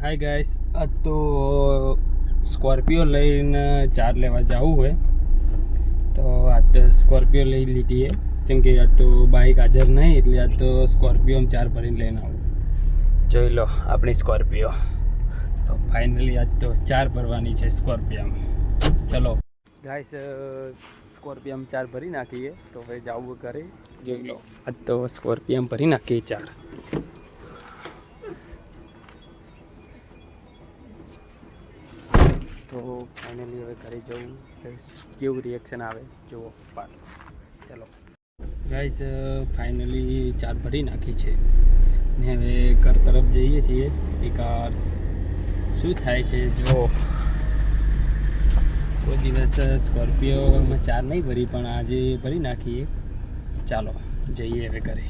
Hi guys, આજ તો Scorpio લઈને ચાર લેવા જવું હોય તો આજ તો સ્કોર્પિયો લઈ લીધી है કેમ કે આજ તો બાઇક હાજર નહીં એટલે આજ તો સ્કોર્પિયોમાં ચાર ભરીને લઈને આવું. જોઈ લો આપણી સ્કોર્પિયો. તો ફાઇનલી આજ તો ચાર ભરવાની છે સ્કોર્પિયોમાં. ચલો ગાઈસ, સ્કોર્પિયોમાં ચાર ભરી નાખીએ તો હવે જવું ઘરે. જોઈ લો આજ તો સ્કોર્પિયોમાં ભરી નાખીએ ચાર. તો ફાઇનલી હવે ઘરે જવું, કેવું રિએક્શન આવે જુઓ. ચલો ગાઈસ, ફાઇનલી ચાર ભરી નાખી છે ને હવે ઘર તરફ જઈએ છીએ. એક શું થાય છે જો. કોઈ દિવસ સ્કોર્પિયોમાં ચાર નહીં ભરી પણ આજે ભરી નાખીએ. ચાલો જઈએ હવે ઘરે.